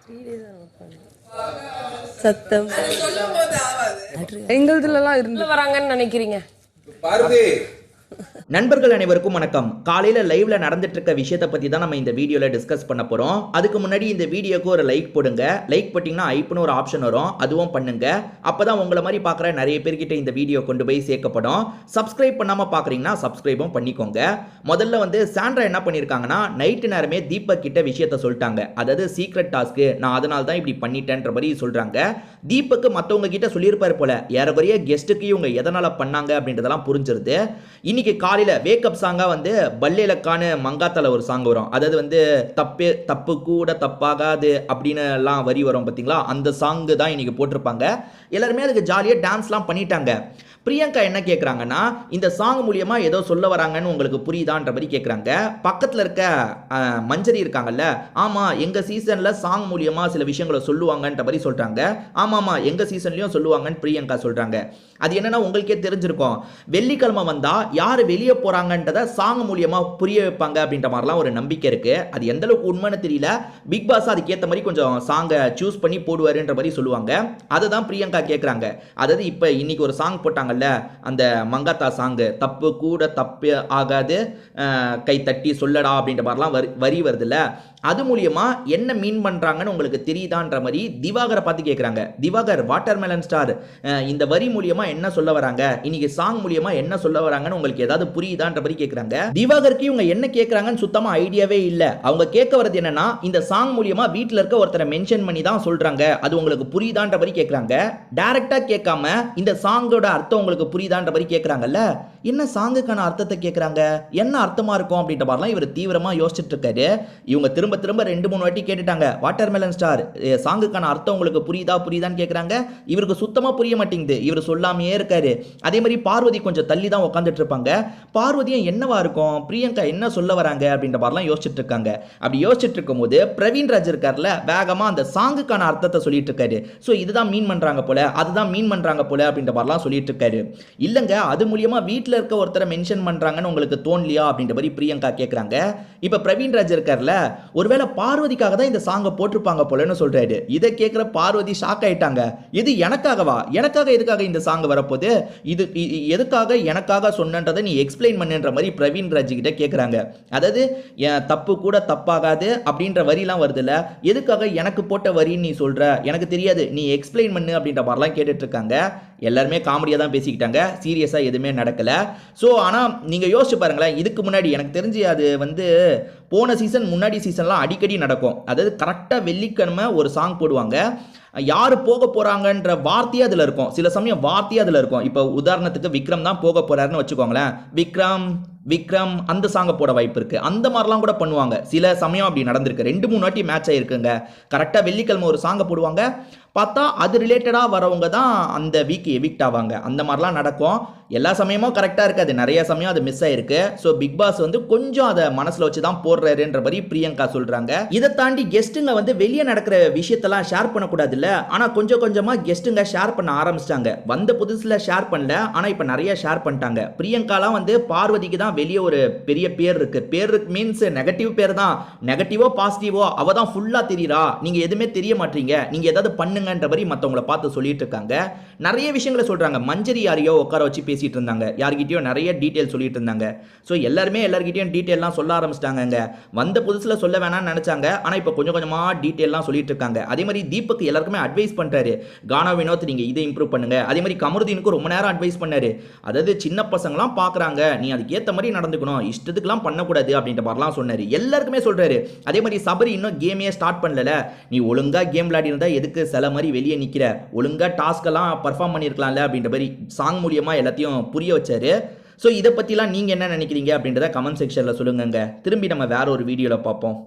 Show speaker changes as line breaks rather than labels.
3 days சத்தம் எங்களுதுலலாம் இருந்து வராங்கன்னு நினைக்கிறீங்க
பாரதி. நண்பர்கள் அனைவருக்கும் வணக்கம். காலையில லைவ்ல நடந்துட்டு இருக்க விஷயத்தை பத்தி தான் நம்ம இந்த வீடியோல டிஸ்கஸ் பண்ண போறோம். அதுக்கு முன்னாடி இந்த வீடியோக்கு ஒரு லைக் போடுங்க. லைக் போட்டீங்கன்னா ஐப்னு ஒரு ஆப்ஷன் வரும், அதுவும் பண்ணுங்க. அப்பதான் உங்களை மாதிரி பார்க்குற நிறைய பேர்கிட்ட இந்த வீடியோ கொண்டு போய் சேர்க்கப்படும். சப்ஸ்கிரைப் பண்ணாம பார்க்குறீங்கன்னா சப்ஸ்கிரைபும் பண்ணிக்கோங்க. முதல்ல வந்து சாண்ட்ரா என்ன பண்ணியிருக்காங்கன்னா, நைட்டு நேரமே தீபக் கிட்ட விஷயத்த சொல்லிட்டாங்க. அதாவது சீக்ரெட் டாஸ்க்கு நான் அதனால தான் இப்படி பண்ணிட்டேன்ற மாதிரி சொல்றாங்க. தீபக்கு மற்றவங்க கிட்ட சொல்லியிருப்பாரு போல, ஏறக்குறைய கெஸ்ட்டுக்கு இவங்க எதனால பண்ணாங்க அப்படின்றதெல்லாம் புரிஞ்சிருது. இன்னைக்கு காலையில வேக்கப் சாங்கா வந்து பல்லேலக்கான மங்காத்தால ஒரு சாங் வரும். அதாவது வந்து தப்பு கூட தப்பாகாது அப்படின்னு எல்லாம் வரி வரும் பார்த்தீங்களா, அந்த சாங்கு தான் இன்னைக்கு போட்டிருப்பாங்க. எல்லாருமே அதுக்கு ஜாலியாக டான்ஸ்லாம் பண்ணிட்டாங்க. பிரியங்கா என்ன கேட்குறாங்கன்னா, இந்த சாங் மூலியமா ஏதோ சொல்ல வராங்கன்னு உங்களுக்கு புரியுதான்ற மாதிரி கேட்குறாங்க. பக்கத்தில் இருக்க மஞ்சரி இருக்காங்கல்ல, ஆமாம் எங்கள் சீசனில் சாங் மூலியமா சில விஷயங்களை சொல்லுவாங்கன்ற மாதிரி சொல்கிறாங்க. ஆமாம் எங்கள் சீசன்லையும் சொல்லுவாங்கன்னு பிரியங்கா சொல்கிறாங்க. அது என்னன்னா உங்களுக்கே தெரிஞ்சிருக்கும், வெள்ளிக்கிழமை வந்தால் யார் வெளியே போகிறாங்கன்றதை சாங் மூலியமாக புரிய வைப்பாங்க அப்படின்ற மாதிரிலாம் ஒரு நம்பிக்கை இருக்குது. அது எந்த அளவுக்கு உண்மைன்னு தெரியல. பிக் பாஸ் அதுக்கேற்ற மாதிரி கொஞ்சம் சாங்கை சூஸ் பண்ணி போடுவாருன்ற மாதிரி சொல்லுவாங்க. அதை தான் பிரியங்கா கேட்குறாங்க. அதாவது இப்போ இன்னைக்கு ஒரு சாங் போட்டாங்க, அந்த மங்காத்தா சாங்கு தப்பு கூட தப்பு ஆகாது கை தட்டி சொல்லடா அப்படின்ற மாதிரிலாம் வரி வருதுல்ல, அது மூலியமா என்ன மீன் பண்றாங்கன்னு உங்களுக்கு தெரியுதான்ற மாதிரி திவாகரை பார்த்து கேட்குறாங்க. திவாகர் வாட்டர்மெலன் ஸ்டார், இந்த வரி மூலியமா என்ன சொல்ல வராங்க, இன்னைக்கு சாங் மூலியமா என்ன சொல்ல வராங்கன்னு உங்களுக்கு ஏதாவது புரியுதான்ற மாதிரி கேட்குறாங்க. திவாகருக்கு இவங்க என்ன கேட்குறாங்கன்னு சுத்தமா ஐடியாவே இல்லை. அவங்க கேட்க வரது என்னன்னா, இந்த சாங் மூலியமா வீட்டில் இருக்க ஒருத்தரை மென்ஷன் பண்ணி தான் சொல்றாங்க, அது உங்களுக்கு புரியுதான்ற மாதிரி கேட்குறாங்க. டைரக்டா கேட்காம இந்த சாங்கோட அர்த்தம் உங்களுக்கு புரியுதான்ற மாதிரி கேட்குறாங்கல்ல, என்ன சாங்குக்கான அர்த்தத்தை கேட்குறாங்க, என்ன அர்த்தமா இருக்கும் அப்படின்ற மாதிரிலாம் இவர் தீவிரமா யோசிச்சுட்டு இருக்காரு. இவங்க திரும்ப 2-3 வாட்டி கேட்டுட்டாங்க, வாட்டர்மெலன் ஸ்டார் சாங்குக்கான அர்த்தம் உங்களுக்கு புரியுதான்னு கேட்குறாங்க. இவருக்கு சுத்தமா புரிய மாட்டேங்குது, இவர் சொல்லாமையே இருக்காரு. அதே மாதிரி பார்வதி கொஞ்சம் தள்ளி தான் உட்காந்துட்டு இருப்பாங்க. பார்வதியும் என்னவா இருக்கும், பிரியங்கா என்ன சொல்ல வராங்க அப்படின்ற மாதிரிலாம் யோசிச்சுட்டு இருக்காங்க. அப்படி யோசிச்சுட்டு இருக்கும்போது பிரவீன் ராஜ் இருக்கார்ல, வேகமா அந்த சாங்குக்கான அர்த்தத்தை சொல்லிட்டு இருக்காரு. ஸோ இதுதான் மீன் பண்றாங்க போல, அதுதான் மீன் பண்றாங்க போல அப்படின்ற மாதிரிலாம் சொல்லிட்டு இருக்காரு. இல்லங்க அது மூலியமா வீட்டில் இருக்க ஒருத்தரை மென்ஷன் பண்றாங்கன்னு உங்களுக்கு தோணலையா அப்படின்ற மாதிரி பிரியங்கா கேட்குறாங்க. இப்போ பிரவீன் ராஜ் இருக்கார்ல, ஒருவேளை பார்வதிக்காக தான் இந்த சாங்கை போட்டிருப்பாங்க போலன்னு சொல்றாரு. இதை கேட்குற பார்வதி ஷாக் ஆயிட்டாங்க. இது எனக்காகவா, எனக்காக எதுக்காக இந்த சாங் வரப்போது, இது எதுக்காக எனக்காக சொன்னன்றதை நீ எக்ஸ்பிளைன் பண்ணுன்ற மாதிரி பிரவீன் ராஜ் கிட்ட கேட்குறாங்க. அதாவது தப்பு கூட தப்பாகாது அப்படின்ற வரிலாம் வருதுல்ல, எதுக்காக எனக்கு போட்ட வரின்னு நீ சொல்ற, எனக்கு தெரியாது, நீ எக்ஸ்பிளைன் பண்ணு அப்படின்ற மாதிரிலாம் கேட்டுட்டு இருக்காங்க. எல்லாருமே காமெடியாக தான் பேசிக்கிட்டாங்க, சீரியஸாக எதுவுமே நடக்கலை. ஸோ ஆனால் நீங்கள் யோசிச்சு பாருங்களேன், இதுக்கு முன்னாடி எனக்கு தெரிஞ்சு அது வந்து போன சீசன் முன்னாடி சீசன்லாம் அடிக்கடி நடக்கும். அதாவது கரெக்டாக வெள்ளிக்கிழமை ஒரு சாங் போடுவாங்க, யார் போக போகிறாங்கன்ற வார்த்தையே அதில் இருக்கும். சில சமயம் வார்த்தையே அதில் இருக்கும். இப்போ உதாரணத்துக்கு விக்ரம் தான் போக போகிறாருன்னு வச்சுக்கோங்களேன், விக்ரம் அந்த சாங்கை போட வாய்ப்பு இருக்குது. அந்த மாதிரிலாம் கூட பண்ணுவாங்க. சில சமயம் அப்படி நடந்திருக்கு, 2-3 வாட்டி மேட்ச் ஆகிருக்குங்க. கரெக்டாக வெள்ளிக்கிழமை ஒரு சாங்கை போடுவாங்க, பார்த்தா அது ரிலேட்டடாக வரவங்க தான் அந்த வீக் எவிக்ட் ஆவாங்க. அந்த மாதிரிலாம் நடக்கும். எல்லா சமயமும் கரெக்டாக இருக்காது, நிறைய சமயம் அது மிஸ் ஆயிருக்கு. ஸோ பிக் பாஸ் வந்து கொஞ்சம் அதை மனசில் வச்சு தான் போடுறாருன்ற மாதிரி பிரியங்கா சொல்கிறாங்க. இதை தாண்டி கெஸ்ட்டுங்க வந்து வெளியே நடக்கிற விஷயத்தெல்லாம் ஷேர் பண்ணக்கூடாது இல்லை, ஆனால் கொஞ்சம் கொஞ்சமாக கெஸ்ட்டுங்க ஷேர் பண்ண ஆரம்பிச்சிட்டாங்க. வந்த புதுசில் ஷேர் பண்ணல, ஆனால் இப்போ நிறைய ஷேர் பண்ணிட்டாங்க. பிரியங்காலாம் வந்து பார்வதிக்கு தான் வெளியே ஒரு பெரிய பேர் இருக்கு மீன்ஸ் நெகட்டிவ் பேர் தான், நெகட்டிவோ பாசிட்டிவோ அவ தான் ஃபுல்லாக தெரியுறா, நீங்கள் எதுவுமே தெரிய மாட்டீங்க, நீங்கள் ஏதாவது பண்ணுங்கன்ற மாதிரி மற்றவங்களை பார்த்து சொல்லிட்டு இருக்காங்க. நிறைய விஷயங்களை சொல்கிறாங்க. மஞ்சரி யாரையோ உட்கார வச்சு பேசிட்டு இருந்தாங்க, யார்கிட்டயோ நிறைய டீட்டெயில் சொல்லிட்டு இருந்தாங்க. ஸோ எல்லார்கிட்டையும் டீட்டெயிலாம் சொல்ல ஆரம்பிச்சிட்டாங்க. வந்த புதுசில் சொல்ல வேணாம்னு நினச்சாங்க, ஆனால் இப்போ கொஞ்சம் கொஞ்சமாக டீட்டெயிலாம் சொல்லிட்டு இருக்காங்க. அதே மாதிரி தீபக் எல்லாருக்குமே அட்வைஸ் பண்ணுறாரு, கானா வினோத் நீங்கள் இதை இம்ப்ரூவ் பண்ணுங்க. அதே மாதிரி கமருதீனுக்கு ரொம்ப நேரம் அட்வைஸ் பண்ணாரு. அதாவது சின்ன பசங்களாம் பார்க்குறாங்க, நீ அதுக்கு ஏற்ற மாதிரி நடந்துக்கணும், இஷ்டத்துக்குலாம் பண்ணக்கூடாது அப்படின்ற மாதிரிலாம் சொன்னார். எல்லாருக்குமே சொல்கிறாரு. அதே மாதிரி சபரி இன்னும் கேமே ஸ்டார்ட் பண்ணல, நீ ஒழுங்காக கேம் விளையாடி இருந்தா எதுக்கு சில மாதிரி வெளியே நிற்கிற, ஒழுங்காக டாஸ்க்கெல்லாம் பர்ஃபார்ம் பண்ணியிருக்கலாம்ல அப்படின்ற மாதிரி சாங் மூலியமாக எல்லாத்தையும் புரிய வச்சாரு. ஸோ இதை பற்றிலாம் நீங்கள் என்ன நினைக்கிறீங்க அப்படின்றத கமெண்ட் செக்ஷனில் சொல்லுங்க. திரும்பி நம்ம வேற ஒரு வீடியோவில் பார்ப்போம்.